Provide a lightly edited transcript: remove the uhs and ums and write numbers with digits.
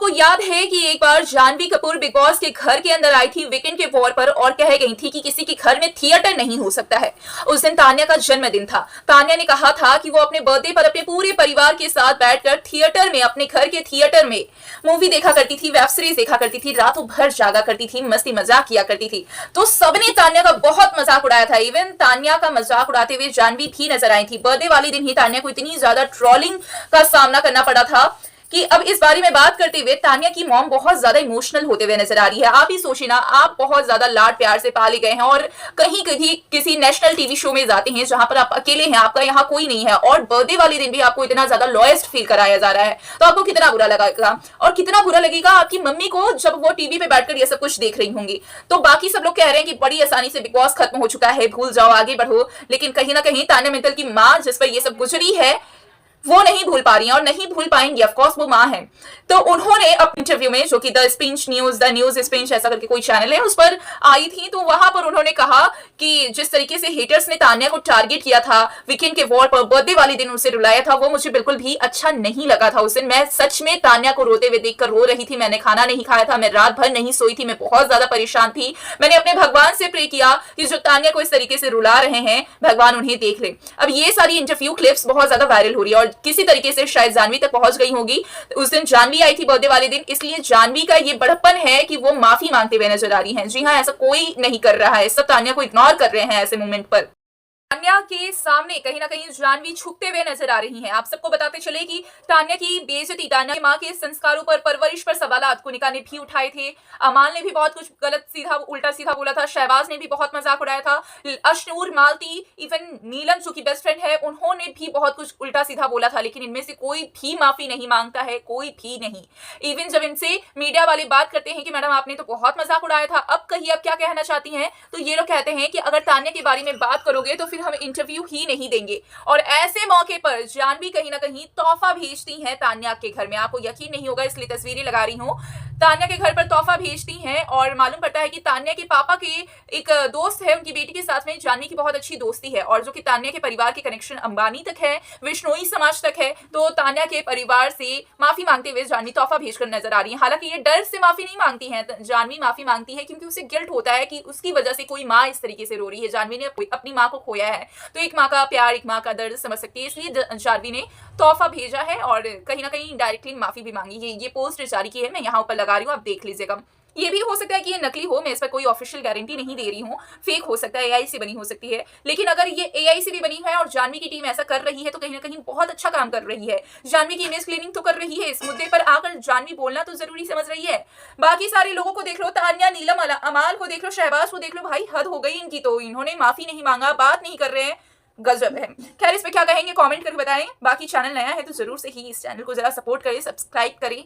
आपको याद है कि एक बार जानवी कपूर बिग बॉस के घर के अंदर आई थी वीकेंड के वॉर पर और कह गई थी कि किसी के घर में थिएटर नहीं हो सकता है। उस दिन तान्या का जन्मदिन था। तान्या ने कहा था कि वो अपने बर्थडे पर अपने पूरे परिवार के साथ बैठकर थिएटर में, अपने घर के थिएटर में मूवी देखा करती थी, वेब सीरीज देखा करती थी, रातों भर जागा करती थी, मस्ती मजाक किया करती थी। तो सबने तान्या का बहुत मजाक उड़ाया था। इवन तान्या का मजाक उड़ाते हुए जानवी भी नजर आई थी। बर्थडे वाले दिन ही तान्या को इतनी ज्यादा ट्रोलिंग का सामना करना पड़ा था कि अब इस बारे में बात करते हुए तान्या की मॉम बहुत ज्यादा इमोशनल होते हुए नजर आ रही है। आप ही सोचिए ना, आप बहुत ज्यादा लाड प्यार से पाले गए हैं और कहीं कहीं किसी नेशनल टीवी शो में जाते हैं जहां पर आप अकेले हैं, आपका यहाँ कोई नहीं है, और बर्थडे वाले दिन भी आपको इतना ज्यादा लॉयस्ट फील कराया जा रहा है, तो आपको कितना बुरा लगेगा। और कितना बुरा लगेगा आपकी मम्मी को जब वो टीवी पे बैठकर ये सब कुछ देख रही होंगी। तो बाकी सब लोग कह रहे हैं कि बड़ी आसानी से बिग बॉस खत्म हो चुका है, भूल जाओ, आगे बढ़ो, लेकिन कहीं ना कहीं तान्या मित्तल की माँ जिस पर ये सब गुजरी है वो नहीं भूल पा रही हैं और नहीं भूल पाएंगी। ऑफ कोर्स वो मां है। तो उन्होंने अपने इंटरव्यू में, जो कि द न्यूज स्पिंच ऐसा करके कोई चैनल है, उस पर आई थी, तो वहां पर उन्होंने कहा कि जिस तरीके से हेटर्स ने तान्या को टारगेट किया था वीकेंड के वॉर पर, बर्थडे वाले दिन उसे रुलाया था, वो मुझे बिल्कुल भी अच्छा नहीं लगा था। उस दिन मैं सच में तान्या को रोते हुए देखकर रो रही थी। मैंने खाना नहीं खाया था, मैं रात भर नहीं सोई थी, मैं बहुत ज्यादा परेशान थी। मैंने अपने भगवान से प्रे किया कि जो तान्या को इस तरीके से रुला रहे हैं, भगवान उन्हें देख ले। अब ये सारी इंटरव्यू क्लिप्स बहुत ज्यादा वायरल हो रही है और किसी तरीके से शायद जानवी तक पहुंच गई होगी। उस दिन जानवी आई थी बर्थडे वाले दिन, इसलिए जानवी का ये बड़प्पन है कि वो माफी मांगते हुए नजर आ रही हैं। जी हाँ, ऐसा कोई नहीं कर रहा है, सब तान्या को इग्नोर कर रहे हैं ऐसे मोमेंट पर। तान्या के सामने कहीं ना कहीं जानवी झुकते हुए नजर आ रही हैं। आप सबको बताते चले कि तान्या की बेइज्जती, तान्या की मां के संस्कारों पर, परवरिश पर सवालात कुनिका ने भी उठाए थे। अमाल ने भी बहुत कुछ गलत सीधा उल्टा सीधा बोला था। शहबाज ने भी बहुत मजाक उड़ाया था। अशनूर, मालती, इवन नीलम जो की बेस्ट फ्रेंड है, उन्होंने भी बहुत कुछ उल्टा सीधा बोला था, लेकिन इनमें से कोई भी माफी नहीं मांगता है, कोई भी नहीं। इवन जब इनसे मीडिया वाले बात करते हैं कि मैडम आपने तो बहुत मजाक उड़ाया था, अब कहिए अब क्या कहना चाहती हैं, तो ये लोग कहते हैं कि अगर तान्या के बारे में बात करोगे तो फिर हम इंटरव्यू ही नहीं देंगे। और ऐसे मौके पर जानवी कहीं ना कहीं तोहफा भेजती हैं तान्या के घर में। आपको यकीन नहीं होगा, इसलिए तस्वीरें लगा रही हूं। तान्या के घर पर तोहफा भेजती हैं और मालूम पड़ता है कि तान्या के पापा के एक दोस्त है, उनकी बेटी के साथ में जानवी की बहुत अच्छी दोस्ती है, और जो कि तान्या के परिवार के कनेक्शन अंबानी तक है, विश्नोई समाज तक है। तो तान्या के परिवार से माफी मांगते हुए जानवी तोहफा भेजकर नजर आ रही है। हालांकि ये डर से माफी नहीं मांगती है, जानवी माफी मांगती है क्योंकि उसे गिल्ट होता है कि उसकी वजह से कोई माँ इस तरीके से रो रही है। जानवी ने अपनी माँ को खोया है, तो एक माँ का प्यार, एक माँ का दर्द समझ सकती है, इसलिए जानवी ने तोहफा भेजा है और कहीं ना कहीं डायरेक्टली माफी भी मांगी। ये पोस्ट जारी की है, मैं यहाँ ऊपर लगा रही हूँ, आप देख लीजिएगा। ये भी हो सकता है कि ये नकली हो, मैं इस पर कोई ऑफिशियल गारंटी नहीं दे रही हूँ, फेक हो सकता है, एआई से बनी हो सकती है, लेकिन अगर ये एआई से भी बनी है और जानवी की टीम ऐसा कर रही है तो कहीं ना कहीं बहुत अच्छा काम कर रही है। जानवी की इमेज क्लीनिंग तो कर रही है, इस मुद्दे पर आकर जानवी बोलना तो जरूरी समझ रही है। बाकी सारे लोगों को देख लो, तान्या, नीलम, अमाल को देख लो, शहबाज को देख लो, भाई हद हो गई इनकी, तो इन्होंने माफी नहीं मांगा, बात नहीं कर रहे हैं, गजब है। खैर, इस पे क्या कहेंगे कमेंट करके बताएं। बाकी चैनल नया है तो जरूर से ही इस चैनल को जरा सपोर्ट करें, सब्सक्राइब करें।